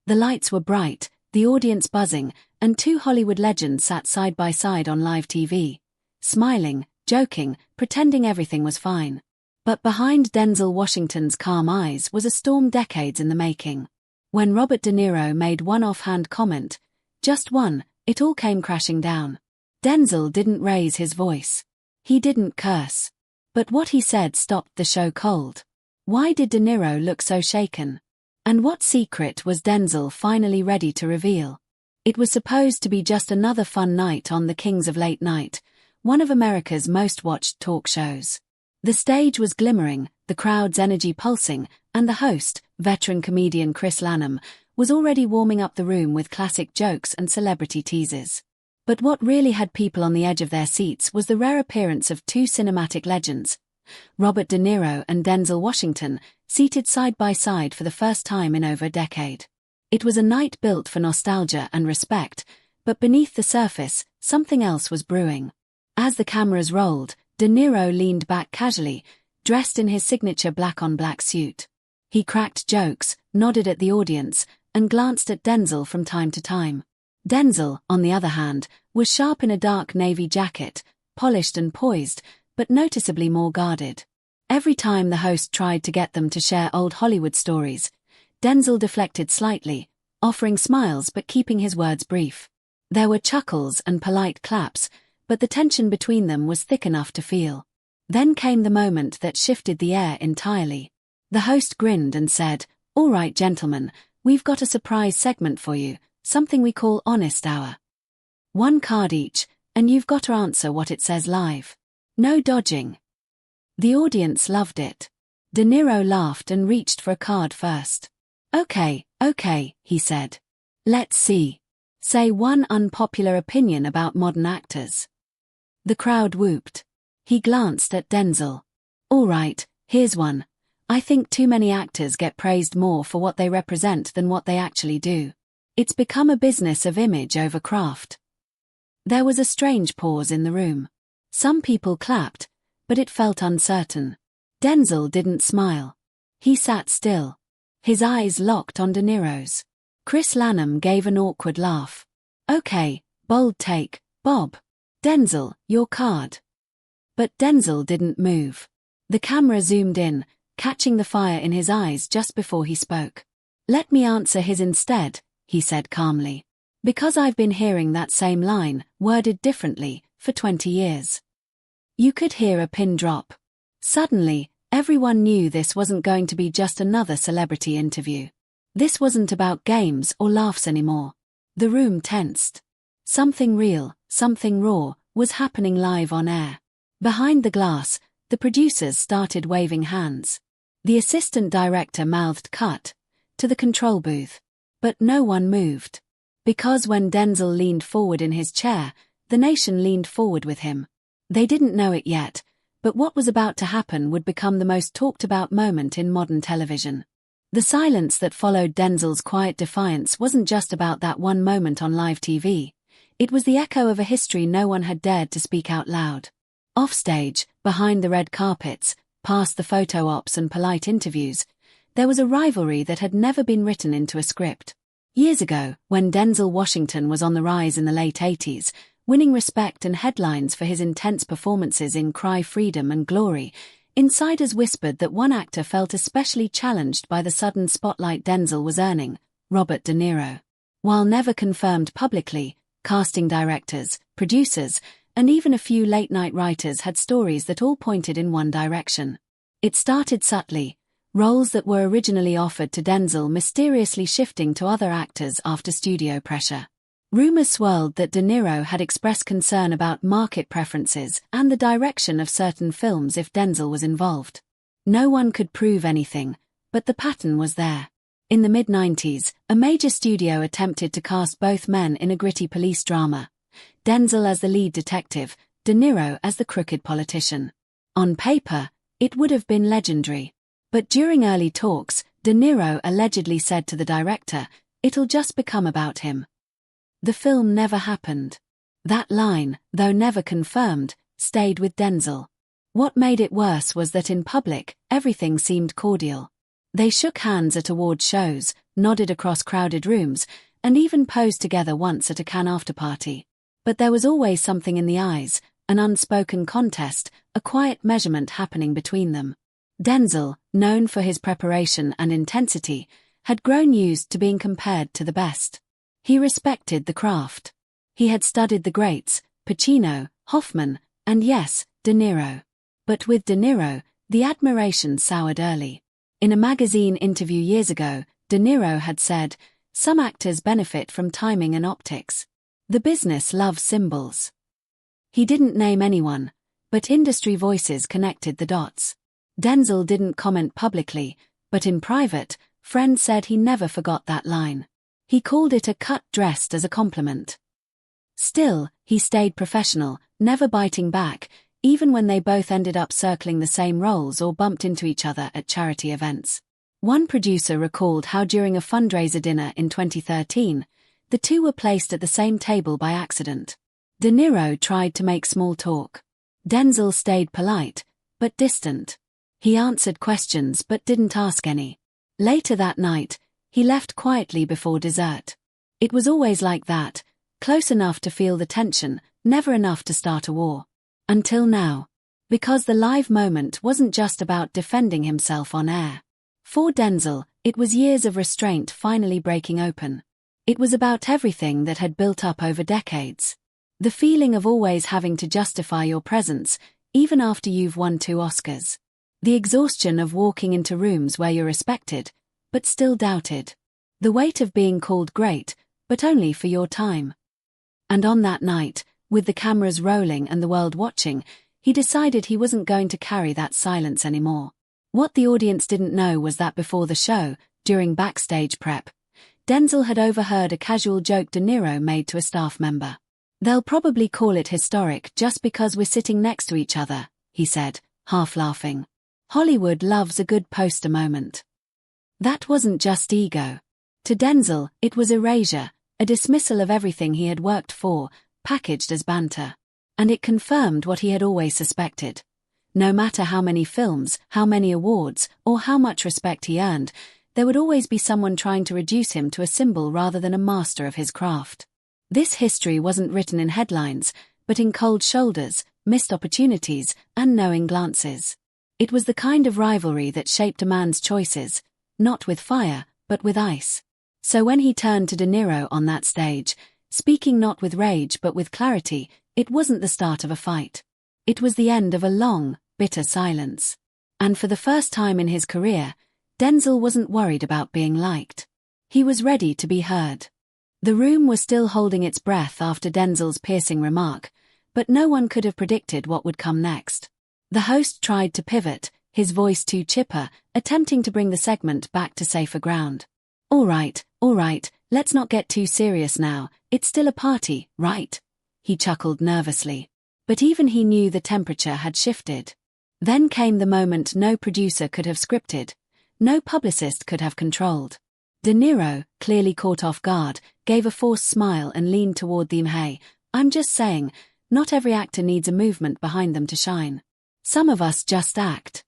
The lights were bright, the audience buzzing, and two Hollywood legends sat side by side on live TV, smiling, joking, pretending everything was fine. But behind Denzel Washington's calm eyes was a storm decades in the making. When Robert De Niro made one offhand comment, just one, it all came crashing down. Denzel didn't raise his voice. He didn't curse. But what he said stopped the show cold. Why did De Niro look so shaken? And what secret was Denzel finally ready to reveal? It was supposed to be just another fun night on The Kings of Late Night, one of America's most watched talk shows. The stage was glimmering, the crowd's energy pulsing, and the host, veteran comedian Chris Lanham, was already warming up the room with classic jokes and celebrity teases. But what really had people on the edge of their seats was the rare appearance of two cinematic legends, Robert De Niro and Denzel Washington, seated side by side for the first time in over a decade. It was a night built for nostalgia and respect, but beneath the surface, something else was brewing. As the cameras rolled, De Niro leaned back casually, dressed in his signature black-on-black suit. He cracked jokes, nodded at the audience, and glanced at Denzel from time to time. Denzel, on the other hand, was sharp in a dark navy jacket, polished and poised, but noticeably more guarded. Every time the host tried to get them to share old Hollywood stories, Denzel deflected slightly, offering smiles but keeping his words brief. There were chuckles and polite claps, but the tension between them was thick enough to feel. Then came the moment that shifted the air entirely. The host grinned and said, "All right, gentlemen, we've got a surprise segment for you, something we call Honest Hour. One card each, and you've got to answer what it says live. No dodging." The audience loved it. De Niro laughed and reached for a card first. Okay, he said. Let's see. Say one unpopular opinion about modern actors." The crowd whooped. He glanced at Denzel. "All right, here's one. I think too many actors get praised more for what they represent than what they actually do. It's become a business of image over craft." There was a strange pause in the room. Some people clapped, but it felt uncertain. Denzel didn't smile. He sat still. His eyes locked on De Niro's. Chris Lanham gave an awkward laugh. "Okay, bold take, Bob. Denzel, your card." But Denzel didn't move. The camera zoomed in, catching the fire in his eyes just before he spoke. "Let me answer his instead," he said calmly. "Because I've been hearing that same line, worded differently, for 20 years. You could hear a pin drop. Suddenly, everyone knew this wasn't going to be just another celebrity interview. This wasn't about games or laughs anymore. The room tensed. Something real, something raw, was happening live on air. Behind the glass, the producers started waving hands. The assistant director mouthed "cut" to the control booth. But no one moved. Because when Denzel leaned forward in his chair, the nation leaned forward with him. They didn't know it yet, but what was about to happen would become the most talked-about moment in modern television. The silence that followed Denzel's quiet defiance wasn't just about that one moment on live TV. It was the echo of a history no one had dared to speak out loud. Offstage, behind the red carpets, past the photo ops and polite interviews, there was a rivalry that had never been written into a script. Years ago, when Denzel Washington was on the rise in the late 80s, winning respect and headlines for his intense performances in Cry Freedom and Glory, insiders whispered that one actor felt especially challenged by the sudden spotlight Denzel was earning, Robert De Niro. While never confirmed publicly, casting directors, producers, and even a few late-night writers had stories that all pointed in one direction. It started subtly, roles that were originally offered to Denzel mysteriously shifting to other actors after studio pressure. Rumors swirled that De Niro had expressed concern about market preferences and the direction of certain films if Denzel was involved. No one could prove anything, but the pattern was there. In the mid-90s, a major studio attempted to cast both men in a gritty police drama. Denzel as the lead detective, De Niro as the crooked politician. On paper, it would have been legendary. But during early talks, De Niro allegedly said to the director, "It'll just become about him." The film never happened. That line, though never confirmed, stayed with Denzel. What made it worse was that in public, everything seemed cordial. They shook hands at award shows, nodded across crowded rooms, and even posed together once at a Cannes after-party. But there was always something in the eyes, an unspoken contest, a quiet measurement happening between them. Denzel, known for his preparation and intensity, had grown used to being compared to the best. He respected the craft. He had studied the greats, Pacino, Hoffman, and yes, De Niro. But with De Niro, the admiration soured early. In a magazine interview years ago, De Niro had said, "Some actors benefit from timing and optics. The business loves symbols." He didn't name anyone, but industry voices connected the dots. Denzel didn't comment publicly, but in private, friends said he never forgot that line. He called it a cut dressed as a compliment. Still, he stayed professional, never biting back, even when they both ended up circling the same roles or bumped into each other at charity events. One producer recalled how during a fundraiser dinner in 2013, the two were placed at the same table by accident. De Niro tried to make small talk. Denzel stayed polite, but distant. He answered questions but didn't ask any. Later that night, he left quietly before dessert. It was always like that, close enough to feel the tension, never enough to start a war. Until now. Because the live moment wasn't just about defending himself on air. For Denzel, it was years of restraint finally breaking open. It was about everything that had built up over decades. The feeling of always having to justify your presence, even after you've won 2 Oscars. The exhaustion of walking into rooms where you're respected, but still doubted. The weight of being called great, but only for your time. And on that night, with the cameras rolling and the world watching, he decided he wasn't going to carry that silence anymore. What the audience didn't know was that before the show, during backstage prep, Denzel had overheard a casual joke De Niro made to a staff member. "They'll probably call it historic just because we're sitting next to each other," he said, half laughing. Hollywood loves a good poster moment. That wasn't just ego. To Denzel, it was erasure, a dismissal of everything he had worked for, packaged as banter. And it confirmed what he had always suspected. No matter how many films, how many awards, or how much respect he earned, there would always be someone trying to reduce him to a symbol rather than a master of his craft. This history wasn't written in headlines, but in cold shoulders, missed opportunities, and knowing glances. It was the kind of rivalry that shaped a man's choices, not with fire, but with ice. So when he turned to De Niro on that stage, speaking not with rage but with clarity, it wasn't the start of a fight. It was the end of a long, bitter silence. And for the first time in his career, Denzel wasn't worried about being liked. He was ready to be heard. The room was still holding its breath after Denzel's piercing remark, but no one could have predicted what would come next. The host tried to pivot, his voice too chipper, attempting to bring the segment back to safer ground. All right, let's not get too serious now, it's still a party, right?" He chuckled nervously. But even he knew the temperature had shifted. Then came the moment no producer could have scripted, no publicist could have controlled. De Niro, clearly caught off guard, gave a forced smile and leaned toward them. "Hey, I'm just saying, not every actor needs a movement behind them to shine. Some of us just act."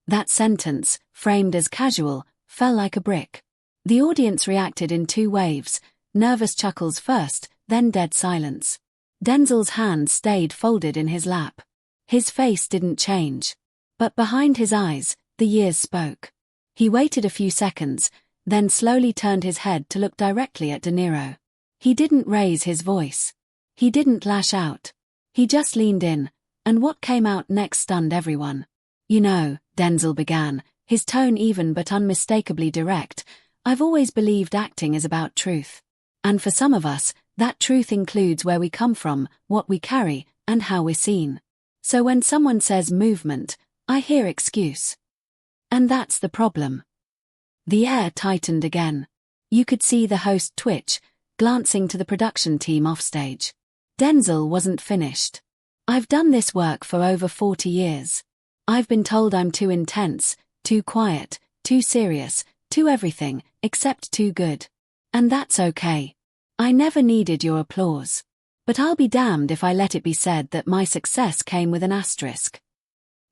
That sentence, framed as casual, fell like a brick. The audience reacted in 2 waves, nervous chuckles first, then dead silence. Denzel's hands stayed folded in his lap. His face didn't change. But behind his eyes, the years spoke. He waited a few seconds, then slowly turned his head to look directly at De Niro. He didn't raise his voice. He didn't lash out. He just leaned in, and what came out next stunned everyone. "You know," Denzel began, his tone even but unmistakably direct, "I've always believed acting is about truth. And for some of us, that truth includes where we come from, what we carry, and how we're seen. So when someone says movement, I hear excuse. And that's the problem." The air tightened again. You could see the host twitch, glancing to the production team offstage. Denzel wasn't finished. "I've done this work for over 40 years. I've been told I'm too intense, too quiet, too serious, too everything, except too good. And that's okay. I never needed your applause. But I'll be damned if I let it be said that my success came with an asterisk."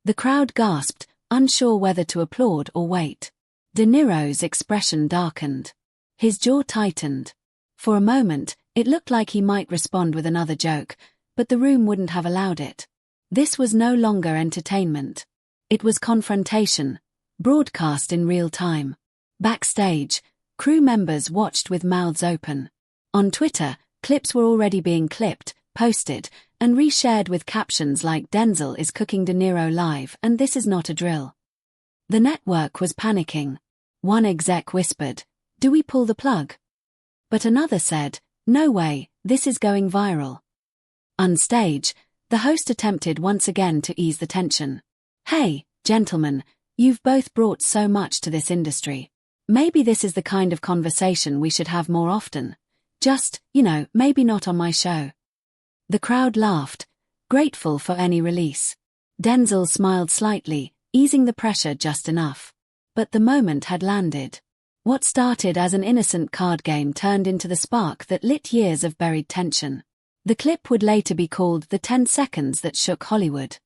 The crowd gasped, unsure whether to applaud or wait. De Niro's expression darkened. His jaw tightened. For a moment, it looked like he might respond with another joke, but the room wouldn't have allowed it. This was no longer entertainment. It was confrontation, broadcast in real time. Backstage, crew members watched with mouths open. On Twitter, clips were already being clipped, posted, and reshared with captions like "Denzel is cooking De Niro live and this is not a drill." The network was panicking. One exec whispered, "Do we pull the plug?" But another said, "No way, this is going viral." On stage, the host attempted once again to ease the tension. "Hey, gentlemen, you've both brought so much to this industry. Maybe this is the kind of conversation we should have more often. Just, maybe not on my show." The crowd laughed, grateful for any release. Denzel smiled slightly, easing the pressure just enough. But the moment had landed. What started as an innocent card game turned into the spark that lit years of buried tension. The clip would later be called the 10 seconds that shook Hollywood.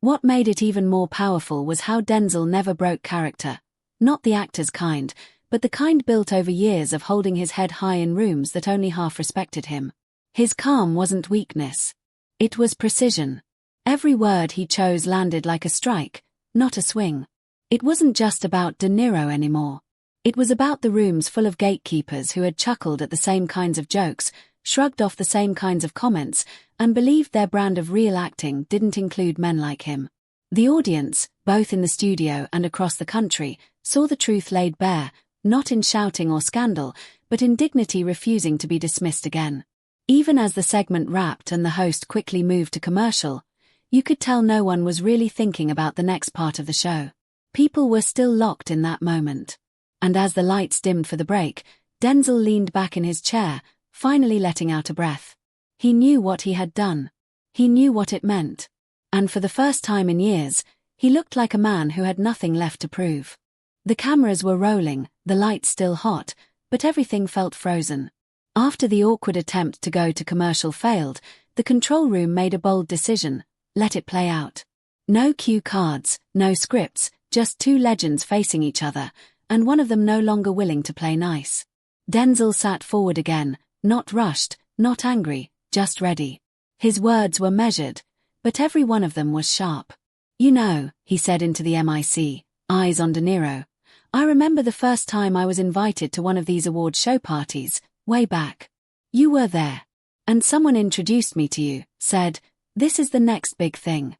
What made it even more powerful was how Denzel never broke character. Not the actor's kind, but the kind built over years of holding his head high in rooms that only half respected him. His calm wasn't weakness. It was precision. Every word he chose landed like a strike, not a swing. It wasn't just about De Niro anymore. It was about the rooms full of gatekeepers who had chuckled at the same kinds of jokes, shrugged off the same kinds of comments, and believed their brand of real acting didn't include men like him. The audience, both in the studio and across the country, saw the truth laid bare, not in shouting or scandal, but in dignity refusing to be dismissed again. Even as the segment wrapped and the host quickly moved to commercial, you could tell no one was really thinking about the next part of the show. People were still locked in that moment. And as the lights dimmed for the break, Denzel leaned back in his chair, finally letting out a breath. He knew what he had done. He knew what it meant. And for the first time in years, he looked like a man who had nothing left to prove. The cameras were rolling, the lights still hot, but everything felt frozen. After the awkward attempt to go to commercial failed, the control room made a bold decision: let it play out. No cue cards, no scripts, just two legends facing each other, and one of them no longer willing to play nice. Denzel sat forward again, not rushed, not angry, just ready. His words were measured, but every one of them was sharp. He said into the mic, eyes on De Niro, "I remember the first time I was invited to one of these award show parties, way back. You were there. And someone introduced me to you, said, 'This is the next big thing.'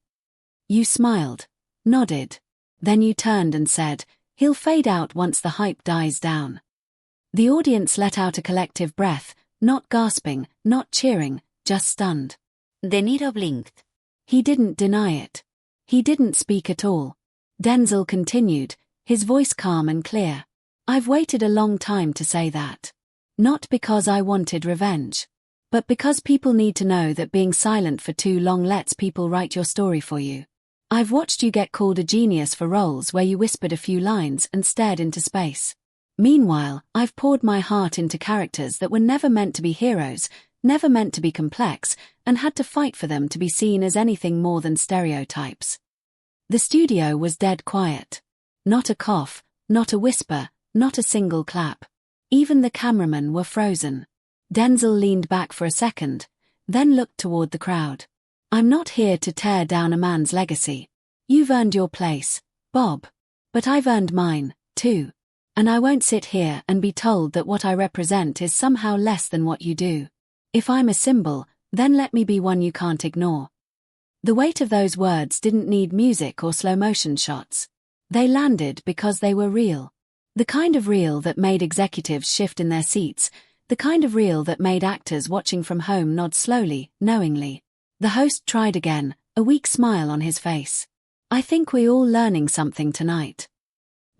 You smiled, nodded. Then you turned and said, 'He'll fade out once the hype dies down.'" The audience let out a collective breath, not gasping, not cheering, just stunned. De Niro blinked. He didn't deny it. He didn't speak at all. Denzel continued, his voice calm and clear. "I've waited a long time to say that. Not because I wanted revenge, but because people need to know that being silent for too long lets people write your story for you. I've watched you get called a genius for roles where you whispered a few lines and stared into space. Meanwhile, I've poured my heart into characters that were never meant to be heroes, never meant to be complex, and had to fight for them to be seen as anything more than stereotypes." The studio was dead quiet. Not a cough, not a whisper, not a single clap. Even the cameramen were frozen. Denzel leaned back for a second, then looked toward the crowd. "I'm not here to tear down a man's legacy. You've earned your place, Bob. But I've earned mine, too. And I won't sit here and be told that what I represent is somehow less than what you do. If I'm a symbol, then let me be one you can't ignore." The weight of those words didn't need music or slow-motion shots. They landed because they were real. The kind of real that made executives shift in their seats, the kind of real that made actors watching from home nod slowly, knowingly. The host tried again, a weak smile on his face. "I think we're all learning something tonight."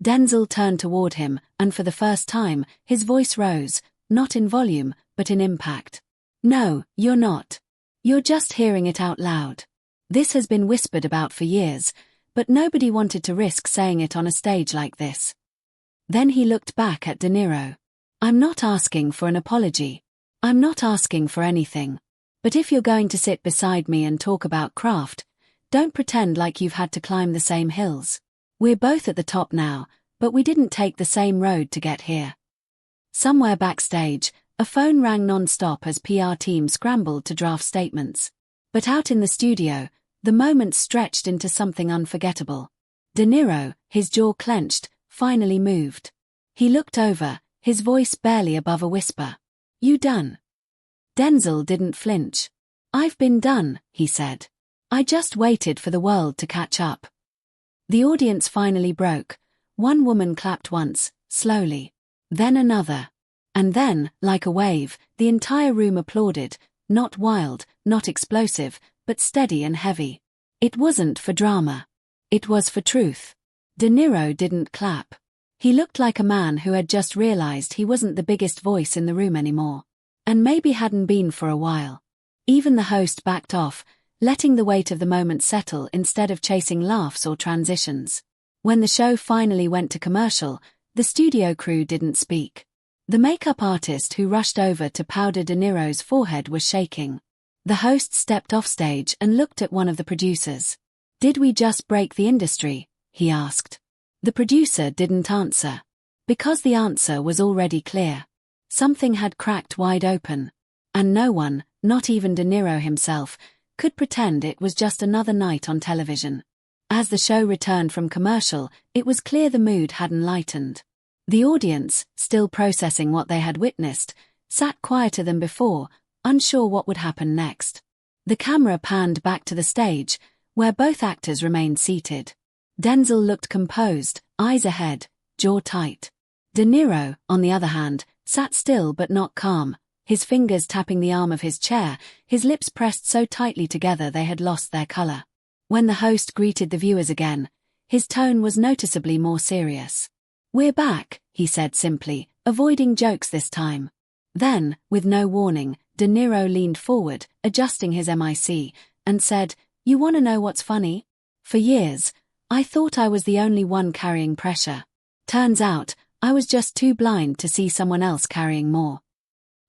Denzel turned toward him, and for the first time, his voice rose, not in volume, but in impact. "No, you're not. You're just hearing it out loud. This has been whispered about for years, but nobody wanted to risk saying it on a stage like this." Then he looked back at De Niro. "I'm not asking for an apology. I'm not asking for anything. But if you're going to sit beside me and talk about craft, don't pretend like you've had to climb the same hills. We're both at the top now, but we didn't take the same road to get here. Somewhere backstage, a phone rang non-stop as PR team scrambled to draft statements. But out in the studio, the moment stretched into something unforgettable. De Niro, his jaw clenched, finally moved. He looked over, his voice barely above a whisper. "You done?" Denzel didn't flinch. "I've been done," he said. "I just waited for the world to catch up." The audience finally broke. One woman clapped once, slowly. Then another. And then, like a wave, the entire room applauded, not wild, not explosive, but steady and heavy. It wasn't for drama. It was for truth. De Niro didn't clap. He looked like a man who had just realized he wasn't the biggest voice in the room anymore. And maybe hadn't been for a while. Even the host backed off, letting the weight of the moment settle instead of chasing laughs or transitions. When the show finally went to commercial, the studio crew didn't speak. The makeup artist who rushed over to powder De Niro's forehead was shaking. The host stepped off stage and looked at one of the producers. "Did we just break the industry?" he asked. The producer didn't answer. Because the answer was already clear. Something had cracked wide open. And no one, not even De Niro himself, could pretend it was just another night on television. As the show returned from commercial, it was clear the mood hadn't lightened. The audience, still processing what they had witnessed, sat quieter than before, unsure what would happen next. The camera panned back to the stage, where both actors remained seated. Denzel looked composed, eyes ahead, jaw tight. De Niro, on the other hand, sat still but not calm, his fingers tapping the arm of his chair, his lips pressed so tightly together they had lost their color. When the host greeted the viewers again, his tone was noticeably more serious. "We're back," he said simply, avoiding jokes this time. Then, with no warning, De Niro leaned forward, adjusting his mic, and said, "You want to know what's funny? For years, I thought I was the only one carrying pressure. Turns out, I was just too blind to see someone else carrying more."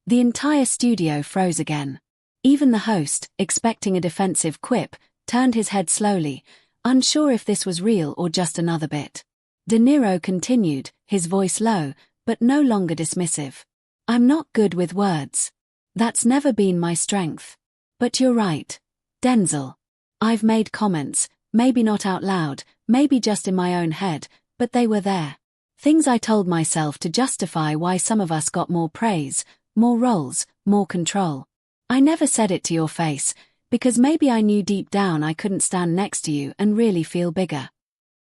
The entire studio froze again. Even the host, expecting a defensive quip, turned his head slowly, unsure if this was real or just another bit. De Niro continued, his voice low, but no longer dismissive. "I'm not good with words. That's never been my strength. But you're right, Denzel. I've made comments, maybe not out loud, maybe just in my own head, but they were there. Things I told myself to justify why some of us got more praise, more roles, more control. I never said it to your face, because maybe I knew deep down I couldn't stand next to you and really feel bigger."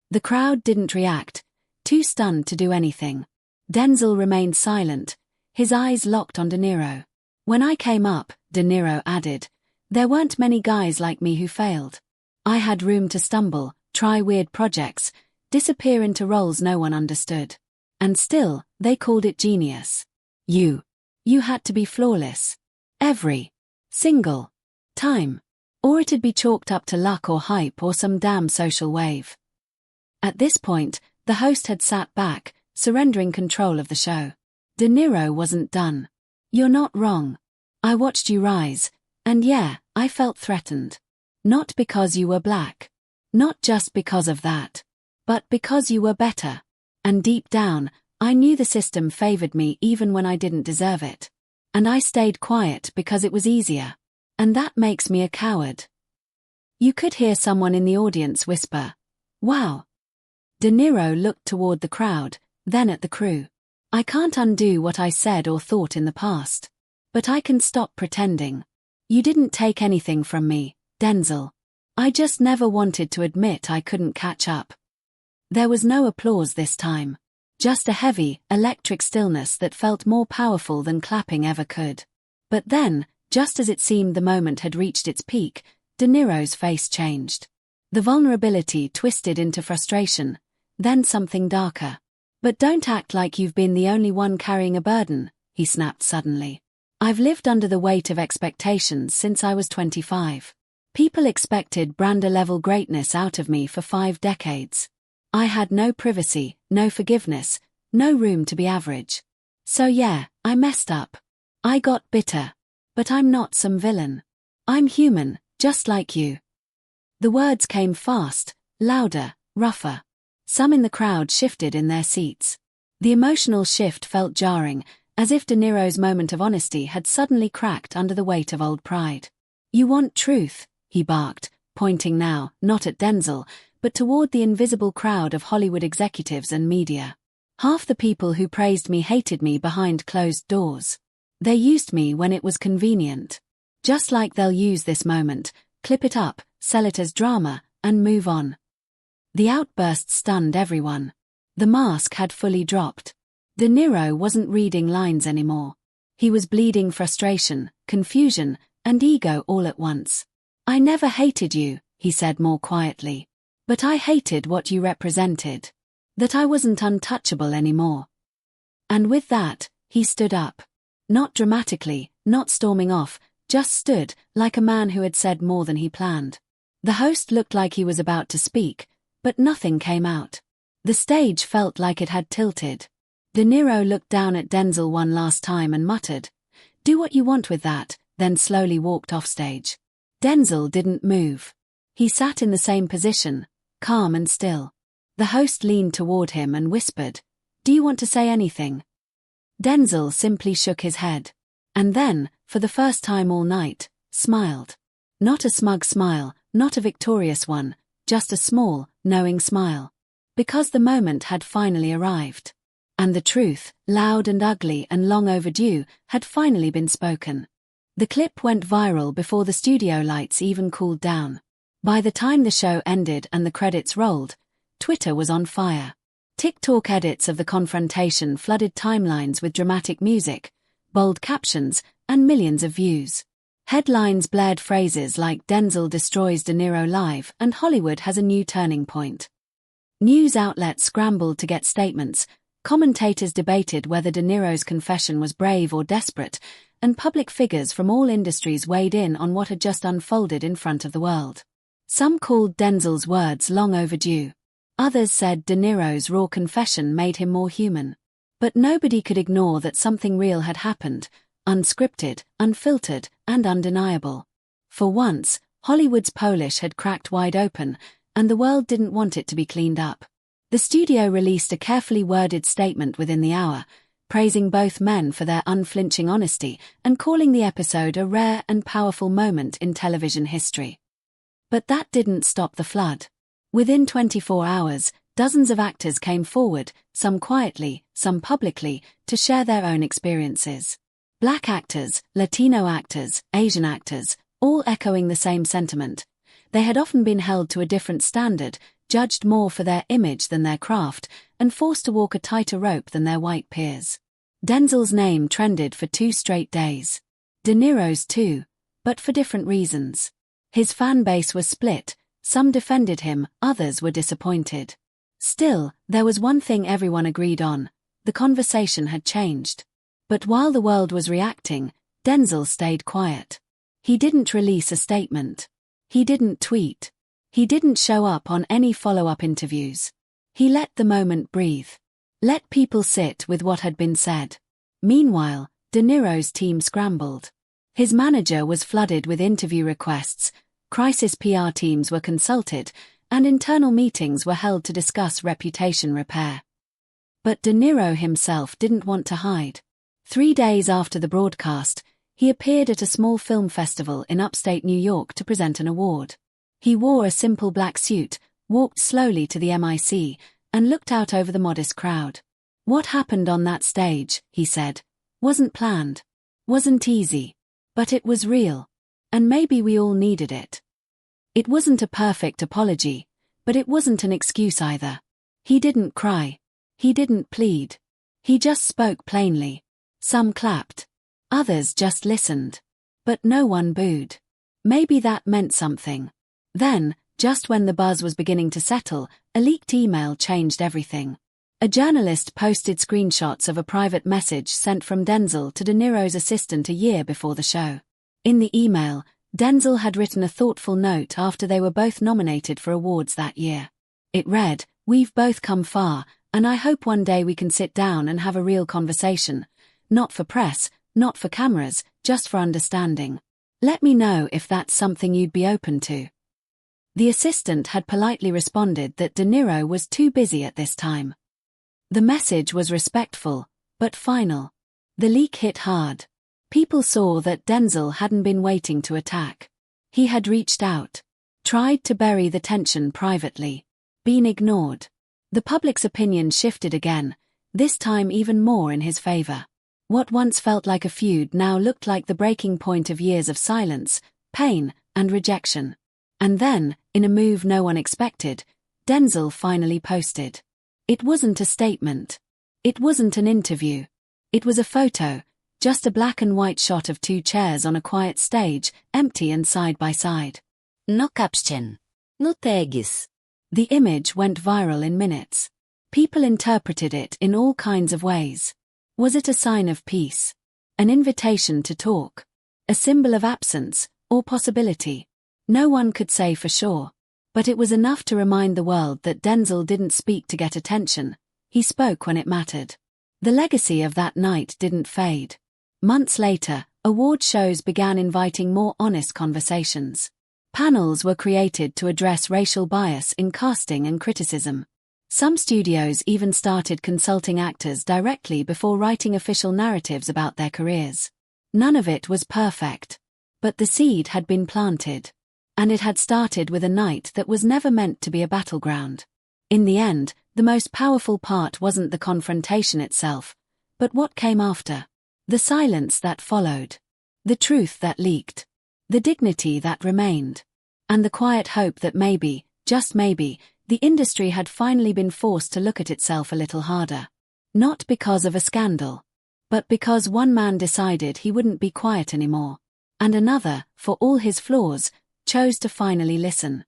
The crowd didn't react, too stunned to do anything. Denzel remained silent, his eyes locked on De Niro. "When I came up," De Niro added, "there weren't many guys like me who failed. I had room to stumble, try weird projects, disappear into roles no one understood. And still, they called it genius. You had to be flawless. Every single time. Or it'd be chalked up to luck or hype or some damn social wave." At this point, the host had sat back, surrendering control of the show. De Niro wasn't done. "You're not wrong. I watched you rise, and yeah, I felt threatened. Not because you were black. Not just because of that. But because you were better. And deep down, I knew the system favored me even when I didn't deserve it. And I stayed quiet because it was easier. And that makes me a coward." You could hear someone in the audience whisper, "Wow." De Niro looked toward the crowd, then at the crew. "I can't undo what I said or thought in the past. But I can stop pretending. You didn't take anything from me, Denzel. I just never wanted to admit I couldn't catch up." There was no applause this time. Just a heavy, electric stillness that felt more powerful than clapping ever could. But then, just as it seemed the moment had reached its peak, De Niro's face changed. The vulnerability twisted into frustration, then something darker. "But don't act like you've been the only one carrying a burden," he snapped suddenly. "I've lived under the weight of expectations since I was 25. People expected Branda-level greatness out of me for 5 decades. I had no privacy, no forgiveness, no room to be average. So yeah, I messed up. I got bitter. But I'm not some villain. I'm human, just like you." The words came fast, louder, rougher. Some in the crowd shifted in their seats. The emotional shift felt jarring, as if De Niro's moment of honesty had suddenly cracked under the weight of old pride. "You want truth," he barked, pointing now, not at Denzel, but toward the invisible crowd of Hollywood executives and media. "Half the people who praised me hated me behind closed doors. They used me when it was convenient. Just like they'll use this moment, clip it up, sell it as drama, and move on." The outburst stunned everyone. The mask had fully dropped. De Niro wasn't reading lines anymore. He was bleeding frustration, confusion, and ego all at once. "I never hated you," he said more quietly. "But I hated what you represented. That I wasn't untouchable anymore." And with that, he stood up. Not dramatically, not storming off, just stood, like a man who had said more than he planned. The host looked like he was about to speak, but nothing came out. The stage felt like it had tilted. De Niro looked down at Denzel one last time and muttered, "Do what you want with that," then slowly walked offstage. Denzel didn't move. He sat in the same position, calm and still. The host leaned toward him and whispered, "Do you want to say anything?" Denzel simply shook his head. And then, for the first time all night, smiled. Not a smug smile, not a victorious one, just a small, knowing smile. Because the moment had finally arrived. And the truth, loud and ugly and long overdue, had finally been spoken. The clip went viral before the studio lights even cooled down. By the time the show ended and the credits rolled, Twitter was on fire. TikTok edits of the confrontation flooded timelines with dramatic music, bold captions, and millions of views. Headlines blared phrases like "Denzel destroys De Niro live" and "Hollywood has a new turning point." News outlets scrambled to get statements, commentators debated whether De Niro's confession was brave or desperate, and public figures from all industries weighed in on what had just unfolded in front of the world. Some called Denzel's words long overdue. Others said De Niro's raw confession made him more human. But nobody could ignore that something real had happened, unscripted, unfiltered, and undeniable. For once, Hollywood's polish had cracked wide open, and the world didn't want it to be cleaned up. The studio released a carefully worded statement within the hour, praising both men for their unflinching honesty and calling the episode a rare and powerful moment in television history. But that didn't stop the flood. Within 24 hours, dozens of actors came forward, some quietly, some publicly, to share their own experiences. Black actors, Latino actors, Asian actors, all echoing the same sentiment. They had often been held to a different standard, judged more for their image than their craft, and forced to walk a tighter rope than their white peers. Denzel's name trended for 2 straight days. De Niro's too, but for different reasons. His fan base was split, some defended him, others were disappointed. Still, there was one thing everyone agreed on: the conversation had changed. But while the world was reacting, Denzel stayed quiet. He didn't release a statement. He didn't tweet. He didn't show up on any follow-up interviews. He let the moment breathe. Let people sit with what had been said. Meanwhile, De Niro's team scrambled. His manager was flooded with interview requests, crisis PR teams were consulted, and internal meetings were held to discuss reputation repair. But De Niro himself didn't want to hide. 3 days after the broadcast, he appeared at a small film festival in upstate New York to present an award. He wore a simple black suit, walked slowly to the mic, and looked out over the modest crowd. "What happened on that stage," he said, "wasn't planned. Wasn't easy. But it was real. And maybe we all needed it." It wasn't a perfect apology, but it wasn't an excuse either. He didn't cry. He didn't plead. He just spoke plainly. Some clapped. Others just listened. But no one booed. Maybe that meant something. Then, just when the buzz was beginning to settle, a leaked email changed everything. A journalist posted screenshots of a private message sent from Denzel to De Niro's assistant a year before the show. In the email, Denzel had written a thoughtful note after they were both nominated for awards that year. It read, "We've both come far, and I hope one day we can sit down and have a real conversation. Not for press, not for cameras, just for understanding. Let me know if that's something you'd be open to." The assistant had politely responded that De Niro was too busy at this time. The message was respectful, but final. The leak hit hard. People saw that Denzel hadn't been waiting to attack. He had reached out, tried to bury the tension privately, been ignored. The public's opinion shifted again, this time even more in his favor. What once felt like a feud now looked like the breaking point of years of silence, pain, and rejection. And then, in a move no one expected, Denzel finally posted. It wasn't a statement. It wasn't an interview. It was a photo, just a black and white shot of two chairs on a quiet stage, empty and side by side. No caption. No tags. The image went viral in minutes. People interpreted it in all kinds of ways. Was it a sign of peace? An invitation to talk? A symbol of absence, or possibility? No one could say for sure. But it was enough to remind the world that Denzel didn't speak to get attention. He spoke when it mattered. The legacy of that night didn't fade. Months later, award shows began inviting more honest conversations. Panels were created to address racial bias in casting and criticism. Some studios even started consulting actors directly before writing official narratives about their careers. None of it was perfect. But the seed had been planted. And it had started with a night that was never meant to be a battleground. In the end, the most powerful part wasn't the confrontation itself, but what came after. The silence that followed. The truth that leaked. The dignity that remained. And the quiet hope that maybe, just maybe, the industry had finally been forced to look at itself a little harder. Not because of a scandal. But because one man decided he wouldn't be quiet anymore. And another, for all his flaws, chose to finally listen.